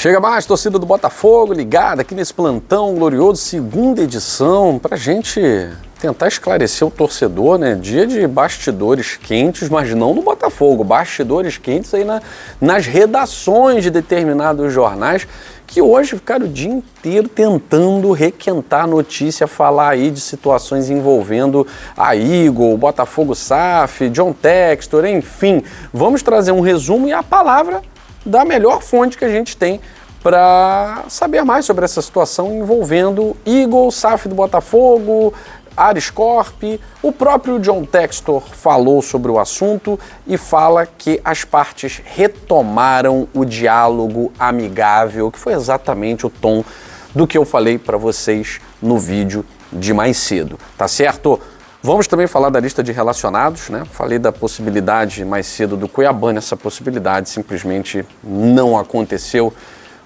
Chega mais, torcida do Botafogo, ligada aqui nesse plantão glorioso, segunda edição, pra gente tentar esclarecer o torcedor, né? Dia de bastidores quentes, mas não no Botafogo, bastidores quentes aí nas redações de determinados jornais, que hoje ficaram o dia inteiro tentando requentar a notícia, falar aí de situações envolvendo a Eagle, Botafogo SAF, John Textor, enfim. Vamos trazer um resumo e a palavra da melhor fonte que a gente tem para saber mais sobre essa situação envolvendo Eagle, SAF do Botafogo, Ares Corp. O próprio John Textor falou sobre o assunto e fala que as partes retomaram o diálogo amigável, que foi exatamente o tom do que eu falei para vocês no vídeo de mais cedo, tá certo? Vamos também falar da lista de relacionados, né? Falei da possibilidade mais cedo do Cuiabá, essa possibilidade simplesmente não aconteceu.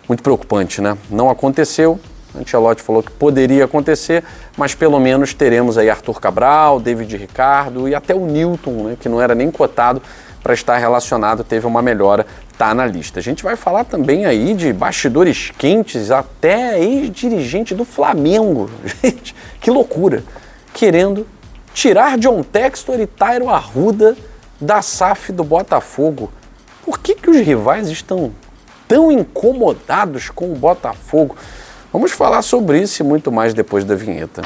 Muito preocupante, né? Não aconteceu. Ancelotti falou que poderia acontecer, mas pelo menos teremos aí Arthur Cabral, David Ricardo e até o Newton, né, que não era nem cotado para estar relacionado, teve uma melhora, tá na lista. A gente vai falar também aí de bastidores quentes, até ex-dirigente do Flamengo. Gente, que loucura! Querendo tirar John Textor e Tairo Arruda da SAF do Botafogo. Por que os rivais estão tão incomodados com o Botafogo? Vamos falar sobre isso e muito mais depois da vinheta.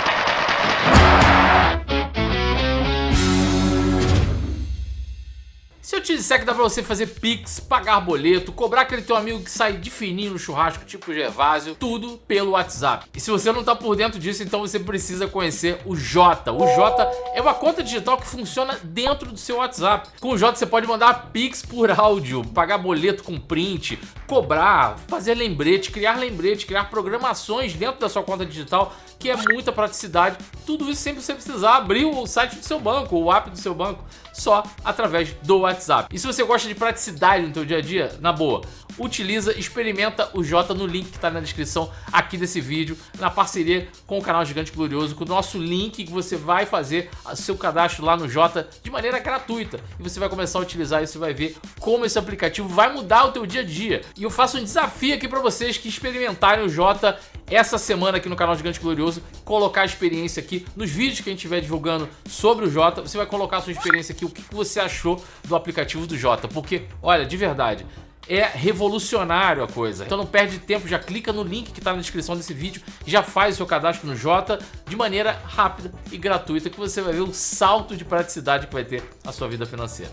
Se eu te disser que dá pra você fazer Pix, pagar boleto, cobrar aquele teu amigo que sai de fininho no churrasco tipo o Gervásio, tudo pelo WhatsApp. E se você não tá por dentro disso, então você precisa conhecer o Jota. O Jota é uma conta digital que funciona dentro do seu WhatsApp. Com o Jota você pode mandar Pix por áudio, pagar boleto com print, cobrar, fazer lembrete, criar programações dentro da sua conta digital, que é muita praticidade. Tudo isso sem você precisar abrir o site do seu banco, o app do seu banco, só através do WhatsApp. E se você gosta de praticidade no teu dia a dia, na boa, utiliza, experimenta o Jota no link que está na descrição aqui desse vídeo, na parceria com o canal Gigante Glorioso, com o nosso link que você vai fazer o seu cadastro lá no Jota de maneira gratuita. E você vai começar a utilizar isso e vai ver como esse aplicativo vai mudar o teu dia a dia. E eu faço um desafio aqui para vocês que experimentarem o Jota essa semana aqui no canal Gigante Glorioso, colocar a experiência aqui nos vídeos que a gente estiver divulgando sobre o Jota. Você vai colocar a sua experiência aqui, o que você achou do aplicativo do Jota, porque, olha, de verdade, é revolucionário a coisa. Então não perde tempo, já clica no link que está na descrição desse vídeo, já faz o seu cadastro no Jota de maneira rápida e gratuita, que você vai ver o salto de praticidade que vai ter a sua vida financeira.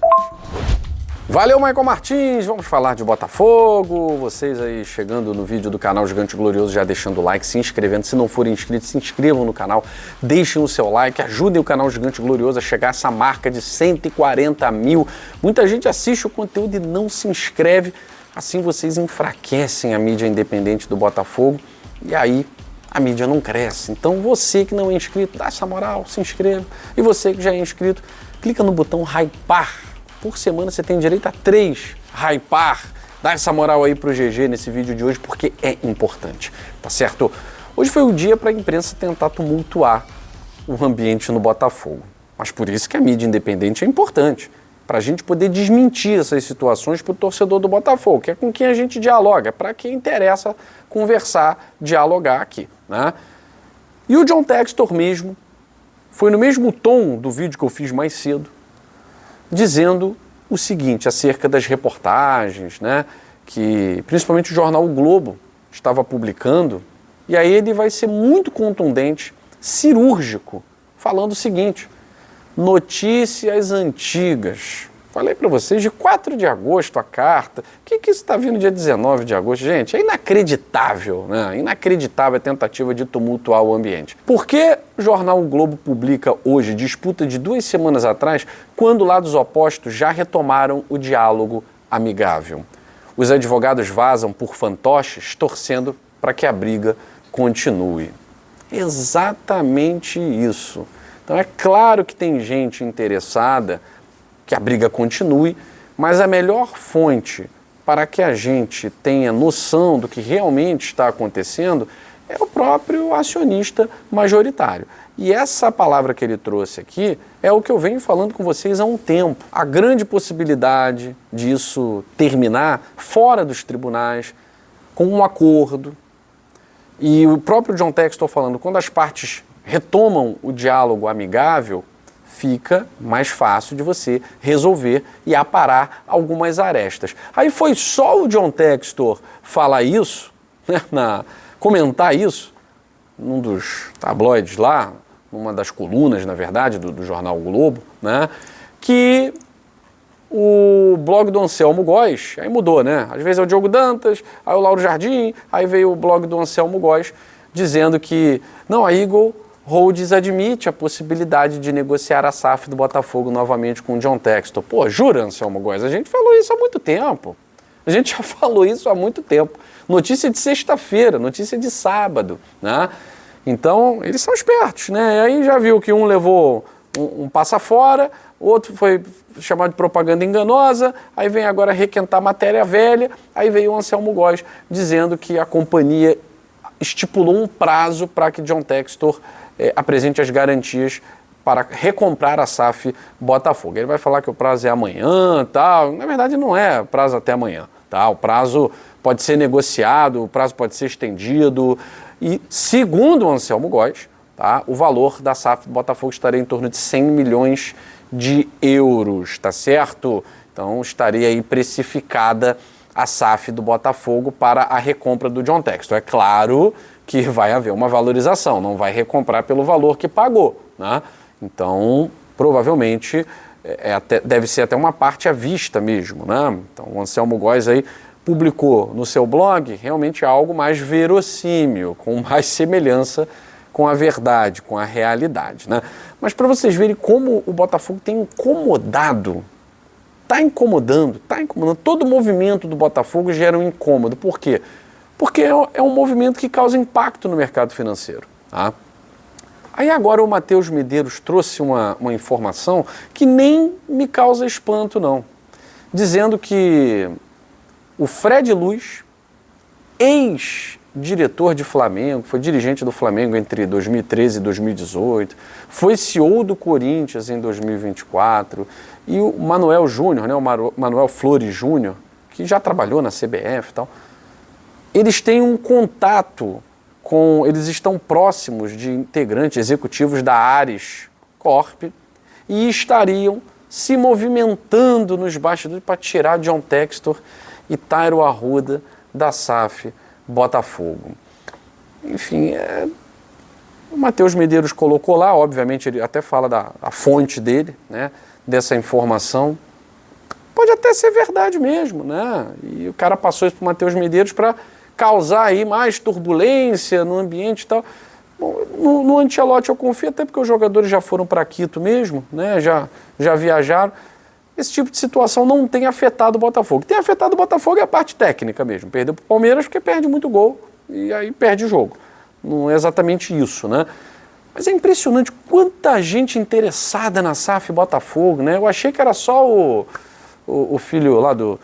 Valeu, Michael Martins, vamos falar de Botafogo. Vocês aí chegando no vídeo do canal Gigante Glorioso, já deixando o like, se inscrevendo. Se não forem inscritos, se inscrevam no canal, deixem o seu like, ajudem o canal Gigante Glorioso a chegar a essa marca de 140 mil. Muita gente assiste o conteúdo e não se inscreve. Assim vocês enfraquecem a mídia independente do Botafogo e aí a mídia não cresce. Então você que não é inscrito, dá essa moral, se inscreva. E você que já é inscrito, clica no botão hypar. Por semana você tem direito a 3 hypar. Dá essa moral aí pro GG nesse vídeo de hoje, porque é importante, tá certo? Hoje foi o dia para a imprensa tentar tumultuar o ambiente no Botafogo. Mas por isso que a mídia independente é importante, para a gente poder desmentir essas situações para o torcedor do Botafogo, que é com quem a gente dialoga, é para quem interessa conversar, dialogar aqui, né? E o John Textor mesmo, foi no mesmo tom do vídeo que eu fiz mais cedo, dizendo o seguinte acerca das reportagens, né, que principalmente o jornal O Globo estava publicando, e aí ele vai ser muito contundente, cirúrgico, falando o seguinte: notícias antigas. Falei para vocês, de 4 de agosto a carta. O que isso está vindo dia 19 de agosto? Gente, é inacreditável, né? Inacreditável a tentativa de tumultuar o ambiente. Por que o jornal o Globo publica hoje disputa de 2 semanas atrás, quando lados opostos já retomaram o diálogo amigável? Os advogados vazam por fantoches, torcendo para que a briga continue. Exatamente isso. Então é claro que tem gente interessada que a briga continue, mas a melhor fonte para que a gente tenha noção do que realmente está acontecendo é o próprio acionista majoritário. E essa palavra que ele trouxe aqui é o que eu venho falando com vocês há um tempo. A grande possibilidade disso terminar fora dos tribunais, com um acordo. E o próprio John Textor falando, quando as partes retomam o diálogo amigável, fica mais fácil de você resolver e aparar algumas arestas. Aí foi só o John Textor falar isso, né, comentar isso, num dos tabloides lá, numa das colunas, na verdade, do jornal o Globo, né, que o blog do Anselmo Góes, aí mudou, né? Às vezes é o Diogo Dantas, aí o Lauro Jardim, aí veio o blog do Anselmo Góes dizendo que, não, a Eagle Holdings admite a possibilidade de negociar a SAF do Botafogo novamente com o John Textor. Pô, jura, Anselmo Góes? A gente falou isso há muito tempo. A gente já falou isso há muito tempo. Notícia de sexta-feira, notícia de sábado, né? Então, eles são espertos, né? E aí já viu que um levou um passa fora, o outro foi chamado de propaganda enganosa, aí vem agora requentar matéria velha, aí veio o Anselmo Góes dizendo que a companhia estipulou um prazo para que John Textor apresente as garantias para recomprar a SAF Botafogo. Ele vai falar que o prazo é amanhã, tal. Na verdade não é prazo até amanhã, tá? O prazo pode ser negociado, o prazo pode ser estendido e, segundo o Anselmo Góes, tá, o valor da SAF Botafogo estaria em torno de 100 milhões de euros, tá certo? Então estaria aí precificada a SAF do Botafogo para a recompra do John Textor. É claro que vai haver uma valorização, não vai recomprar pelo valor que pagou, né? Então, provavelmente, deve ser até uma parte à vista mesmo, né? Então, o Anselmo Góes aí publicou no seu blog realmente algo mais verossímil, com mais semelhança com a verdade, com a realidade, né? Mas para vocês verem como o Botafogo tem incomodado, está incomodando, todo o movimento do Botafogo gera um incômodo. Por quê? Porque é um movimento que causa impacto no mercado financeiro, tá? Aí agora o Matheus Medeiros trouxe uma informação que nem me causa espanto não, dizendo que o Fred Luz, ex-diretor de Flamengo, foi dirigente do Flamengo entre 2013 e 2018, foi CEO do Corinthians em 2024, e o Manuel Júnior, né, o Manuel Flores Júnior, que já trabalhou na CBF e tal, eles têm um contato eles estão próximos de integrantes executivos da Ares Corp e estariam se movimentando nos bastidores para tirar John Textor e Tairo Arruda da SAF Botafogo. Enfim, o Matheus Medeiros colocou lá, obviamente ele até fala da fonte dele, né, dessa informação. Pode até ser verdade mesmo, né? E o cara passou isso para o Matheus Medeiros para causar aí mais turbulência no ambiente e tal. Bom, no Ancelotti eu confio, até porque os jogadores já foram para Quito mesmo, né? Já viajaram. Esse tipo de situação não tem afetado o Botafogo. Tem afetado o Botafogo é a parte técnica mesmo. Perdeu para o Palmeiras porque perde muito gol e aí perde o jogo. Não é exatamente isso, né? Mas é impressionante quanta gente interessada na SAF Botafogo, né? Eu achei que era só o filho lá do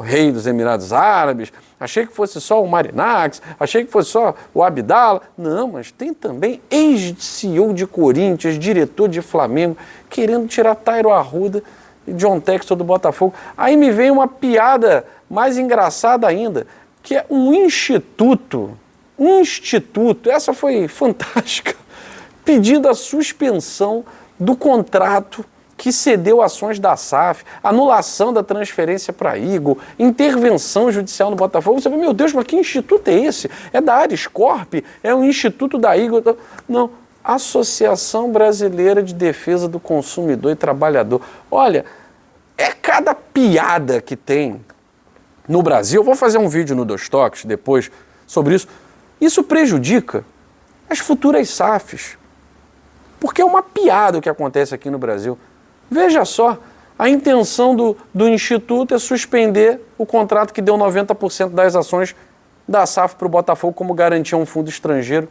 rei dos Emirados Árabes, achei que fosse só o Marinax, achei que fosse só o Abdala. Não, mas tem também ex-CEO de Corinthians, diretor de Flamengo, querendo tirar Tairo Arruda e John Textor do Botafogo. Aí me vem uma piada mais engraçada ainda, que é um instituto, essa foi fantástica, pedindo a suspensão do contrato que cedeu ações da SAF, anulação da transferência para a Eagle, intervenção judicial no Botafogo. Você fala, meu Deus, mas que instituto é esse? É da Ares Corp? É um instituto da Eagle? Não, Associação Brasileira de Defesa do Consumidor e Trabalhador. Olha, é cada piada que tem no Brasil. Eu vou fazer um vídeo no Dois Toques depois sobre isso. Isso prejudica as futuras SAFs, porque é uma piada o que acontece aqui no Brasil. Veja só, a intenção do Instituto é suspender o contrato que deu 90% das ações da SAF para o Botafogo como garantia a um fundo estrangeiro.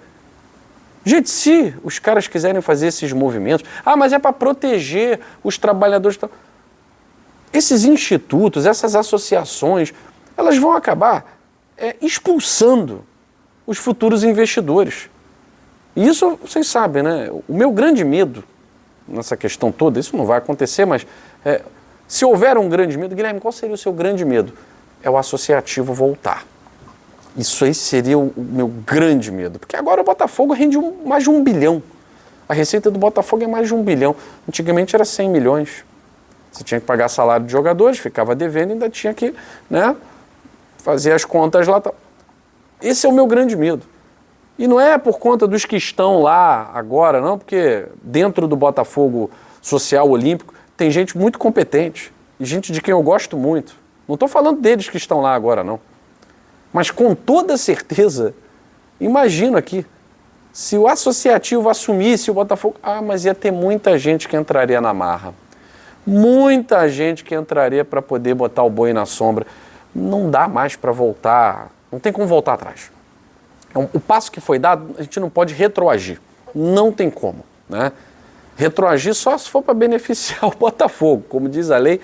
Gente, se os caras quiserem fazer esses movimentos, mas é para proteger os trabalhadores. Esses institutos, essas associações, elas vão acabar expulsando os futuros investidores. E isso vocês sabem, né? O meu grande medo nessa questão toda, isso não vai acontecer, mas se houver um grande medo, Guilherme, qual seria o seu grande medo? É o associativo voltar. Isso aí seria o meu grande medo, porque agora o Botafogo rende mais de 1 bilhão. A receita do Botafogo é mais de 1 bilhão. Antigamente era 100 milhões. Você tinha que pagar salário de jogadores, ficava devendo e ainda tinha que, né, fazer as contas lá. Esse é o meu grande medo. E não é por conta dos que estão lá agora, não, porque dentro do Botafogo Social Olímpico tem gente muito competente e gente de quem eu gosto muito. Não estou falando deles que estão lá agora, não. Mas com toda certeza, imagino aqui, se o associativo assumisse o Botafogo, mas ia ter muita gente que entraria na marra. Muita gente que entraria para poder botar o boi na sombra. Não dá mais para voltar, não tem como voltar atrás. O passo que foi dado, a gente não pode retroagir. Não tem como, né? Retroagir só se for para beneficiar o Botafogo, como diz a lei.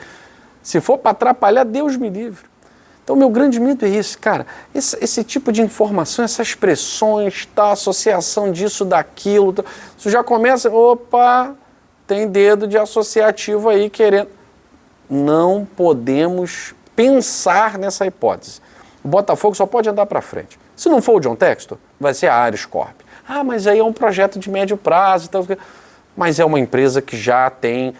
Se for para atrapalhar, Deus me livre. Então, meu grande medo é esse, cara. Esse tipo de informação, essas pressões, tá, associação disso, daquilo, tá, isso já começa, opa, tem dedo de associativo aí querendo. Não podemos pensar nessa hipótese. O Botafogo só pode andar para frente. Se não for o John Textor, vai ser a Ares Corp. Mas aí é um projeto de médio prazo e tal. Mas é uma empresa que já tem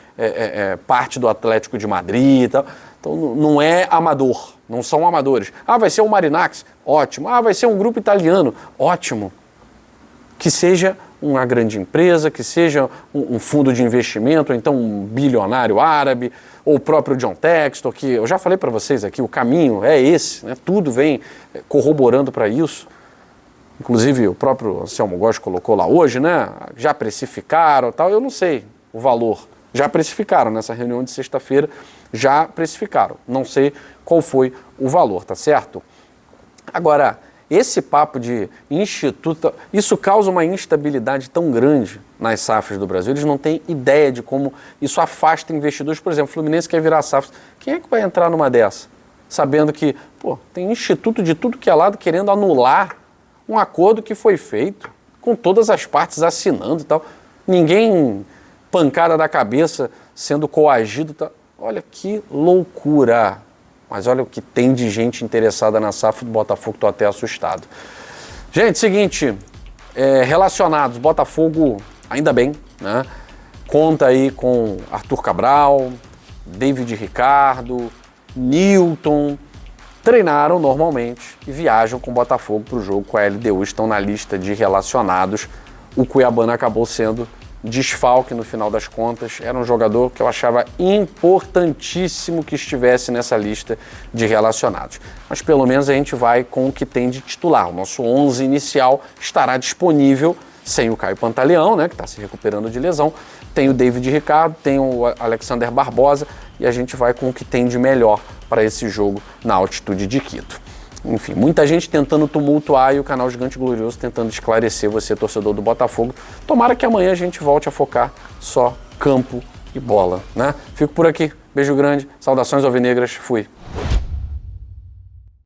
parte do Atlético de Madrid e tal. Então não é amador, não são amadores. Vai ser o Marinax? Ótimo. Vai ser um grupo italiano? Ótimo. Que seja uma grande empresa, que seja um fundo de investimento, ou então um bilionário árabe, ou o próprio John Textor, que eu já falei para vocês aqui, o caminho é esse, né? Tudo vem corroborando para isso. Inclusive o próprio Anselmo Góes colocou lá hoje, né? Já precificaram e tal, eu não sei o valor. Já precificaram nessa reunião de sexta-feira, já precificaram. Não sei qual foi o valor, tá certo? Agora, esse papo de instituto, isso causa uma instabilidade tão grande nas SAFs do Brasil, eles não têm ideia de como isso afasta investidores. Por exemplo, o Fluminense quer virar SAF. Quem é que vai entrar numa dessa? Sabendo que, tem instituto de tudo que é lado querendo anular um acordo que foi feito, com todas as partes assinando e tal. Ninguém pancada da cabeça, sendo coagido. Tal. Olha que loucura. Mas olha o que tem de gente interessada na SAF do Botafogo, estou até assustado. Gente, seguinte, relacionados, Botafogo, ainda bem, né? Conta aí com Arthur Cabral, David Ricardo, Newton, treinaram normalmente e viajam com o Botafogo para o jogo com a LDU, estão na lista de relacionados. O Cuiabano acabou sendo desfalque no final das contas, era um jogador que eu achava importantíssimo que estivesse nessa lista de relacionados. Mas pelo menos a gente vai com o que tem de titular. O nosso 11 inicial estará disponível sem o Caio Pantaleão, né, que está se recuperando de lesão, tem o David Ricardo, tem o Alexander Barbosa e a gente vai com o que tem de melhor para esse jogo na altitude de Quito. Enfim, muita gente tentando tumultuar e o canal Gigante Glorioso tentando esclarecer você, torcedor do Botafogo. Tomara que amanhã a gente volte a focar só campo e bola, né? Fico por aqui. Beijo grande, saudações alvinegras, fui.